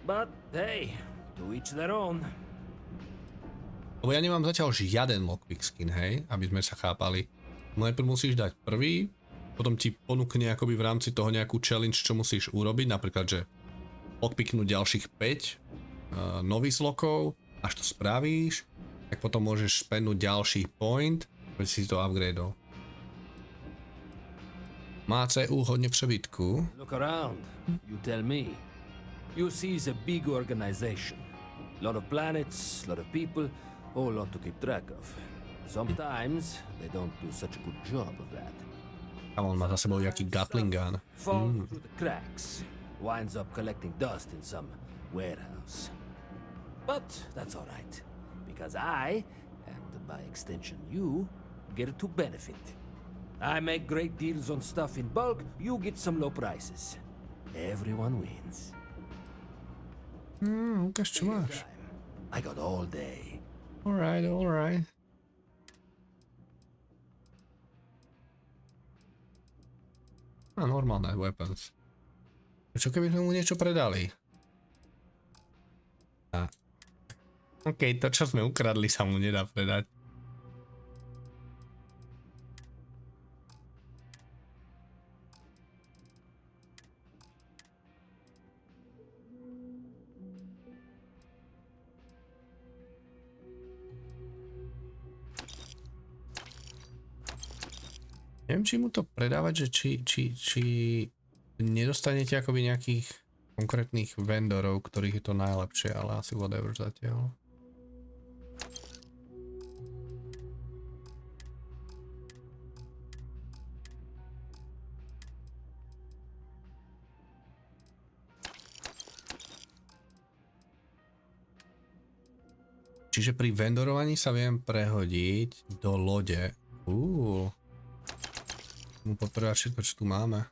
But hey, to each their own. Lebo ja nemám zatiaľ žiaden lockpick skin, hej, aby sme sa chápali. Najprv musíš dať prvý, potom ti ponúkne akoby v rámci toho nejakú challenge, čo musíš urobiť, napríklad, že lockpicknúť ďalších 5 nových slokov, až to spravíš, tak potom môžeš spendnúť ďalší point, aby si to upgradeol. Má CU hodne v přebytku. Look around, you tell me. You see it's a big organization. Lot of planets, lot of people, whole lot to keep track of. Sometimes they don't do such a good job of that. A on má za sebou jaký Gatling gun. Falls through the cracks, winds up collecting dust in some warehouse. But that's all right, because I, and by extension you, get to benefit. I make great deals on stuff in bulk, you get some low prices. Everyone wins. Ukáž, čo máš. I got all day. Alright, alright. A normálne weapons. Čo keby sme mu niečo predali? OK, to čo sme ukradli sa mu nedá predať. Neviem, či mu to predávať, že či nedostanete akoby nejakých konkrétnych vendorov, ktorých je to najlepšie, ale asi whatever zatiaľ. Čiže pri vendorovaní sa viem prehodiť do lode. Mu potrebovať všetko, čo tu máme.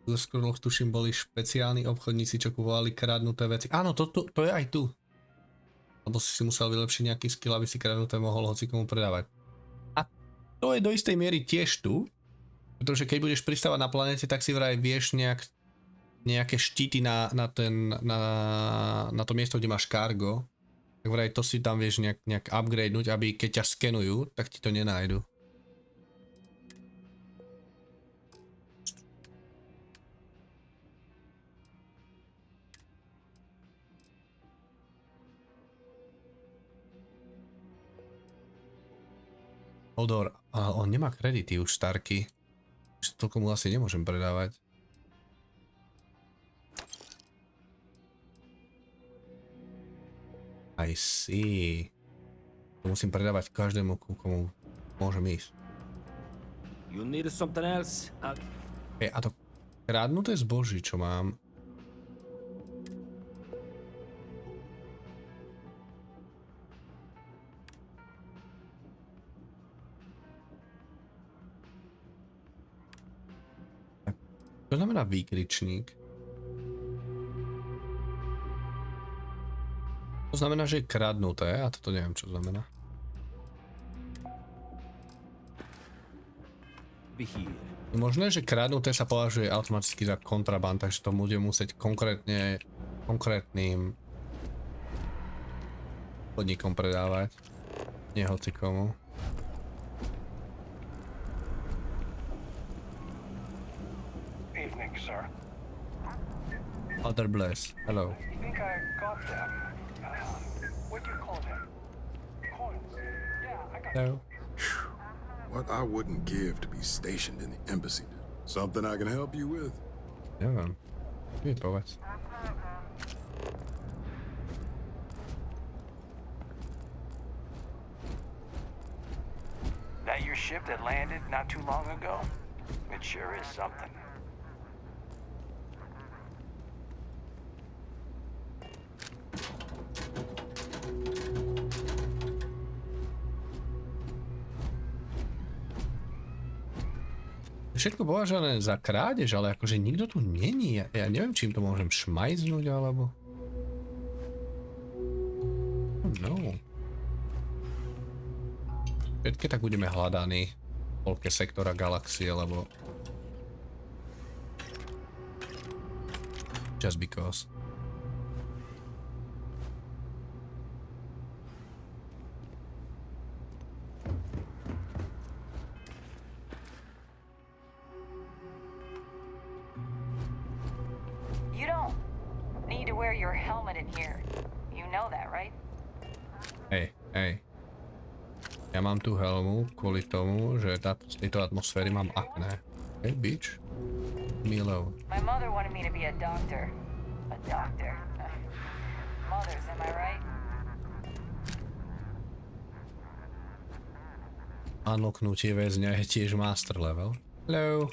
V scrolloch tuším boli špeciálni obchodníci, čo kupovali kradnuté veci. Áno, to je aj tu. Lebo si musel vylepšiť nejaký skill, aby si kradnuté mohol hocikomu predávať. A to je do istej miery tiež tu. Pretože keď budeš pristávať na planete, tak si vraj vieš nejaké štíty na to miesto, kde máš cargo. Tak vraj to si tam vieš nejak upgradenúť, aby keď ťa skenujú, tak ti to nenájdu. Hodor, ale on nemá kredity už Starky. Toľko mu asi nemôžem predávať. I see. To musím predávať každému, komu môžem ísť. You need something else? A to kradnuté zboží, čo mám. Čo znamená výkričník? To znamená, že je kradnuté, a toto neviem, čo znamená. Je možné, že kradnuté sa považuje automaticky za kontraband, takže to bude musieť konkrétnym podnikom predávať. Nie hocikomu. Evening, sir. Other bless. Hello. I think I got them. What do you call them? Coins. Yeah, I got Hello. What I wouldn't give to be stationed in the embassy. Something I can help you with? Neviem. Ty povedz. That your ship that landed not too long ago? It sure is something. Všetko považované za krádež, ale akože nikto tu není. Ja neviem, čím to môžem šmajznúť, alebo... No. Všetky tak budeme hľadaní v polke sektora galaxie, lebo... Just because. You don't need to wear your helmet in here. You know that, right? Hej, hej. Ja mám tú helmu kvôli tomu, že z tejto atmosféry mám akné. Hey, bitch. Me alone. My mother wanted me to be a doctor. A doctor. Mothers, am I right? Unlocknutie väzňa je tiež master level. Hello.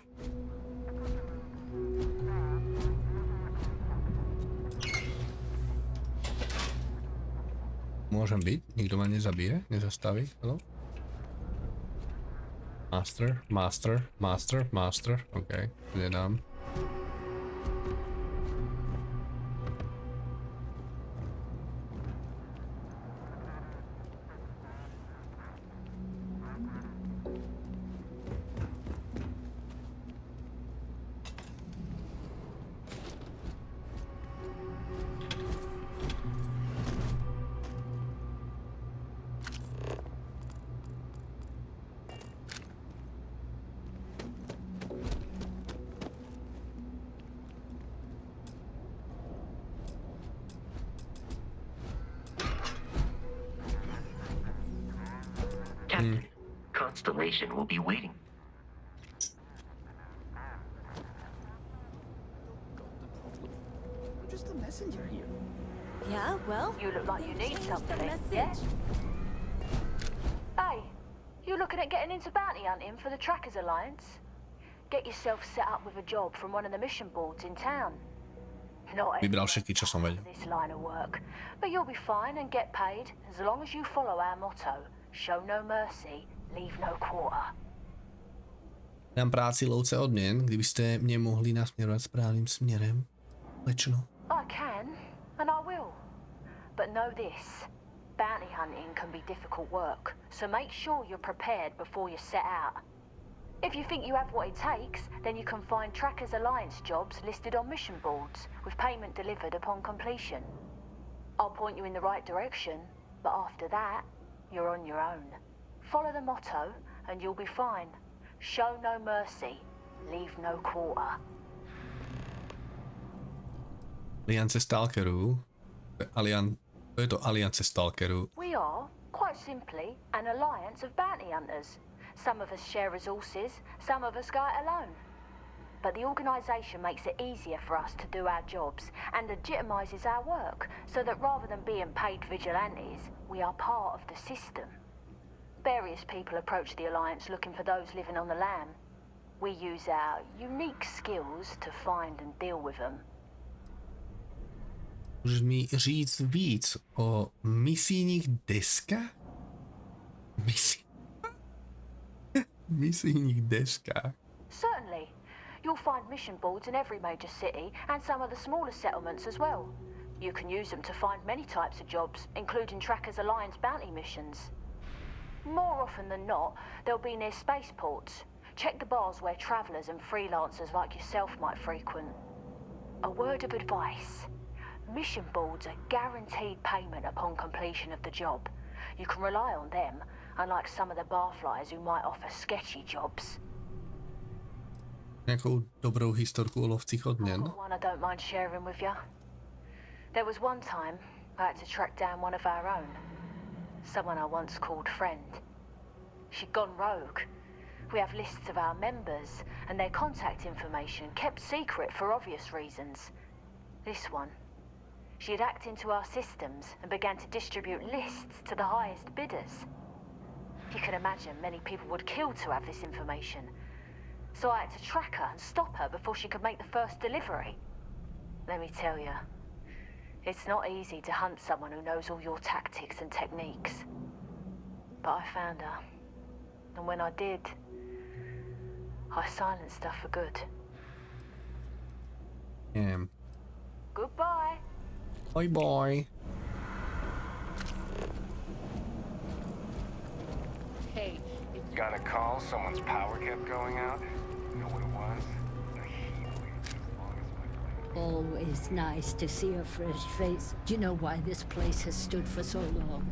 Môžem byť? Nikto ma nezabije? Nezastaví? Hello? Master, master, master, master. OK, nedám. Captain, Constellation will be waiting. I'm just a messenger here. Yeah, well, You look like you need something, message. yeah? Hey, you looking at getting into bounty hunting for the Trackers Alliance? Get yourself set up with a job from one of the mission boards in town. Not Vybral všetky, čo som vedel. this line of work, but you'll be fine and get paid as long as you follow our motto: show no mercy, leave no quarter. Dám práci lovce odmien, kdyby ste mne mohli nasmerovať správnym smerem. Lečno. I can, and I will. But know this, bounty hunting can be difficult work, so make sure you're prepared before you set out. If you think you have what it takes, then you can find Trackers Alliance jobs listed on mission boards, with payment delivered upon completion. I'll point you in the right direction, but after that, you're on your own. Follow the motto, and you'll be fine. Show no mercy, leave no quarter. Aliance Stalkerů. To je to Aliance Stalkerů. We are, quite simply, an alliance of bounty hunters. Some of us share resources, some of us go it alone. But the organisation makes it easier for us to do our jobs and legitimises our work, so that rather than being paid vigilantes, we are part of the system. Various people approach the Alliance looking for those living on the lam. We use our unique skills to find and deal with them. Můžeš mi říct víc o misijních deskách? Misijních deskách? Certainly. You'll find mission boards in every major city and some of the smaller settlements as well. You can use them to find many types of jobs, including Trackers Alliance bounty missions. More often than not, they'll be near spaceports. Check the bars where travellers and freelancers like yourself might frequent. A word of advice. Mission boards are guaranteed payment upon completion of the job. You can rely on them, unlike some of the barflies who might offer sketchy jobs. Nejakou dobrou historku o lovcích odměn. One I don't mind sharing with you. There was one time I had to track down one of our own. Someone I once called friend. She'd gone rogue. We have lists of our members and their contact information kept secret for obvious reasons. This one, she had hacked into our systems and began to distribute lists to the highest bidders. You can imagine many people would kill to have this information. So I had to track her and stop her before she could make the first delivery. Let me tell you, it's not easy to hunt someone who knows all your tactics and techniques. But I found her. And when I did, I silenced her for good. Yeah. Goodbye. Bye bye. Hey, Got a call, someone's power kept going out. You know what it was? A heat wave as long as my plane. Always nice to see a fresh face. Do you know why this place has stood for so long?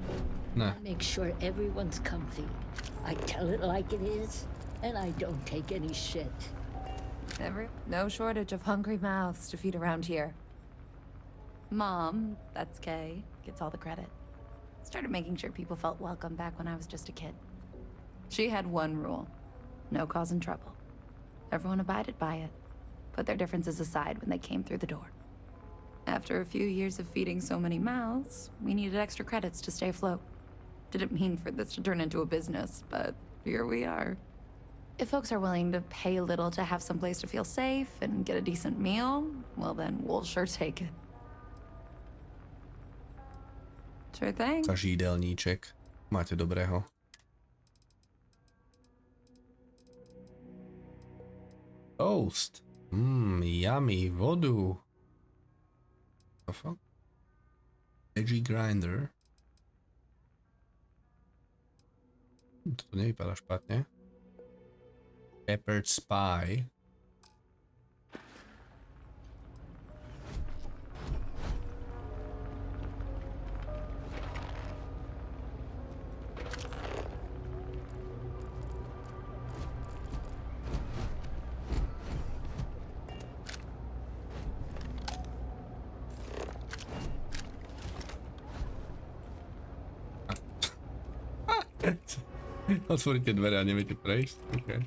No. I make sure everyone's comfy. I tell it like it is, and I don't take any shit. No shortage of hungry mouths to feed around here. Mom, that's Kay, gets all the credit. Started making sure people felt welcome back when I was just a kid. She had one rule: no causing trouble. Everyone abided by it, put their differences aside when they came through the door. After a few years of feeding so many mouths, we needed extra credits to stay afloat. Didn't mean for this to turn into a business, but here we are. If folks are willing to pay a little to have some place to feel safe and get a decent meal, well then we'll sure take it. Sure thing. Každý jídelníček. Máte dobrého. Toast. Yummy. Vodu. The fuck? Veggie grinder. To nevypadá špatne. Peppered spy. Otvoríte dvere a neviete prejsť? Okay.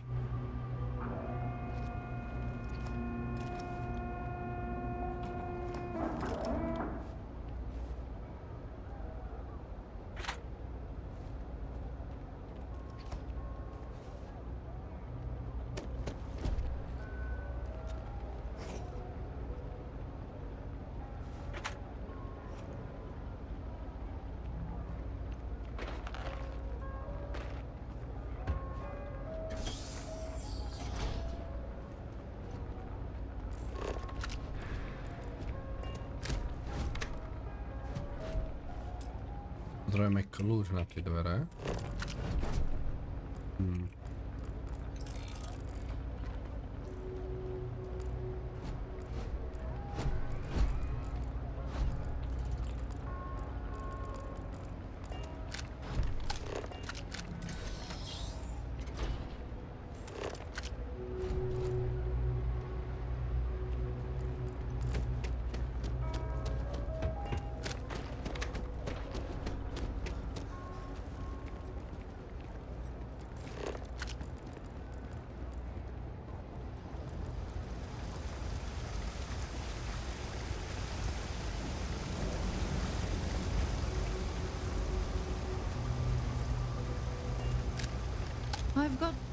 Potrebujeme kľúč na tie dvere.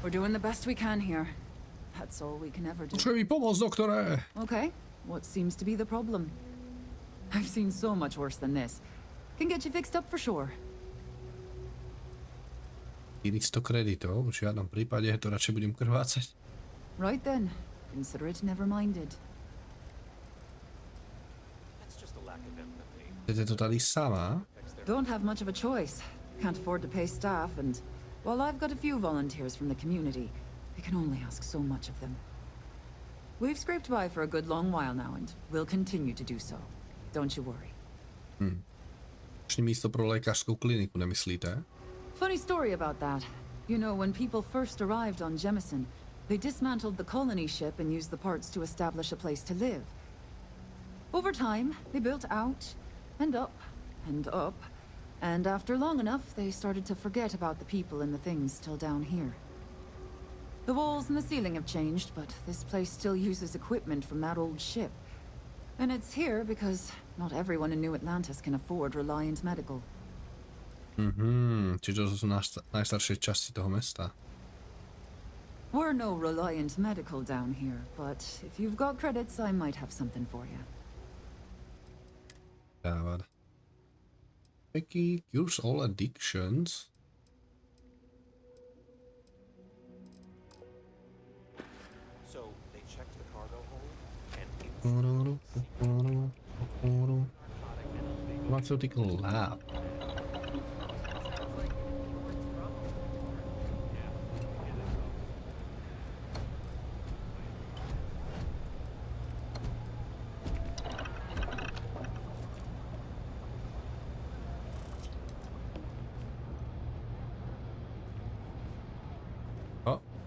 We're doing the best we can here. That's all we can ever do. Potrebuji pomoc, doktore. Okay, what seems to be the problem? I've seen so much worse than this. Can get you fixed up for sure. 400 kreditov, v žiadnom prípade to radšej budem krvácať. Right then, consider it never-minded. Chcete to tady sama? Don't have much of a choice. Can't afford to pay staff, and while I've got a few volunteers from the community, we can only ask so much of them. We've scraped by for a good long while now, and we'll continue to do so. Don't you worry. Místo pro lékařskou kliniku, nemyslíte? Funny story about that. You know, when people first arrived on Jemison, they dismantled the colony ship and used the parts to establish a place to live. Over time, they built out and up and up, and after long enough, they started to forget about the people and the things still down here. The walls and the ceiling have changed, but this place still uses equipment from that old ship. And it's here because not everyone in New Atlantis can afford Reliant Medical. Čiže to sú najstaršie časti toho mesta. We're no Reliant Medical down here, but if you've got credits, I might have something for you. Dávad. Becky cures all addictions. So they checked the cargo hold and Pharmaceutical lab.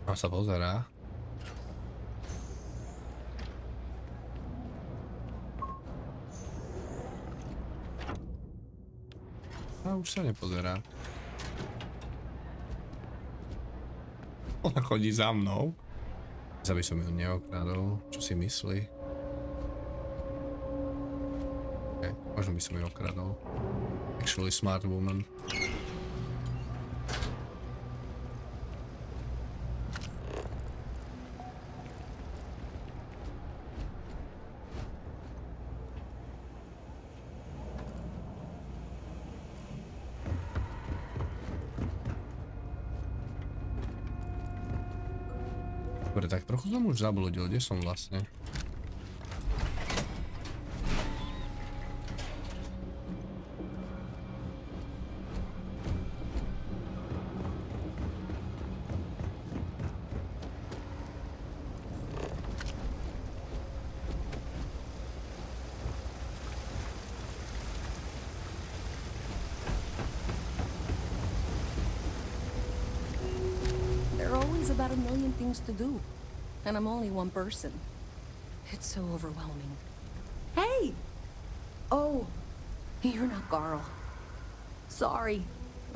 On sa pozerá. A už sa nepozerá. Ona chodí za mnou. Aby som ju neokradol. Čo si myslí? Okay, možno by som ju okradol. Actually smart woman. Dobre, tak trochu som už zabludil, kde som vlastne? There are always about 1 million things to do, and I'm only one person. It's so overwhelming. Hey! Oh, you're not Carl. Sorry,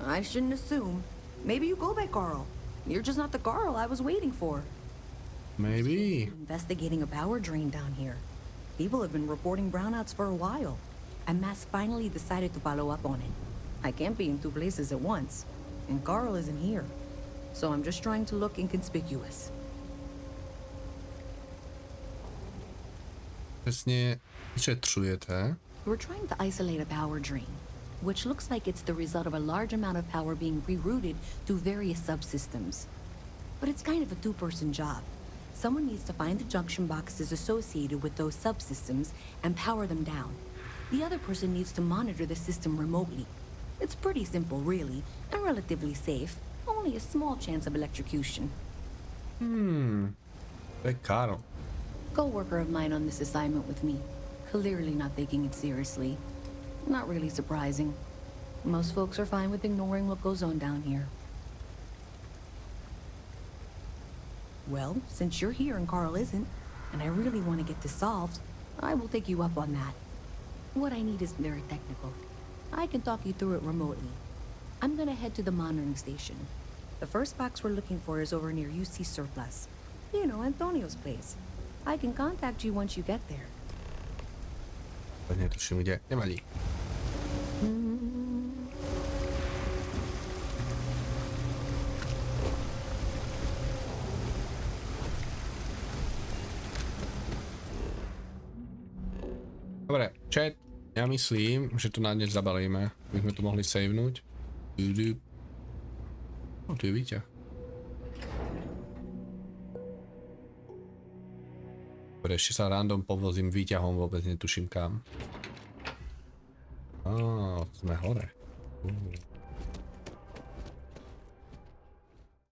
I shouldn't assume. Maybe you go by Carl. You're just not the Carl I was waiting for. Maybe. Investigating a power drain down here. People have been reporting brownouts for a while, and Mass finally decided to follow up on it. I can't be in 2 places at once, and Carl isn't here. So I'm just trying to look inconspicuous. Presne vyšetrujete. We're trying to isolate a power drain, which looks like it's the result of a large amount of power being rerouted through various subsystems. But it's kind of a 2-person job. Someone needs to find the junction boxes associated with those subsystems and power them down. The other person needs to monitor the system remotely. It's pretty simple, really, and relatively safe. Only a small chance of electrocution. Big Carl. Co-worker of mine on this assignment with me. Clearly not taking it seriously. Not really surprising. Most folks are fine with ignoring what goes on down here. Well, since you're here and Carl isn't, and I really want to get this solved, I will take you up on that. What I need isn't very technical. I can talk you through it remotely. I'm gonna head to the monitoring station. The first box we're looking for is over near UC Surplus. You know, Antonio's place. I can contact you once you get there. Netuším kde. Nevadí. Dobre, chat. Ja myslím, že to na dnes zabalíme. My sme to mohli savenúť. No, tu je výťah. Dobre, ešte sa random povozím výťahom, vôbec netuším kam. Á, sme hore.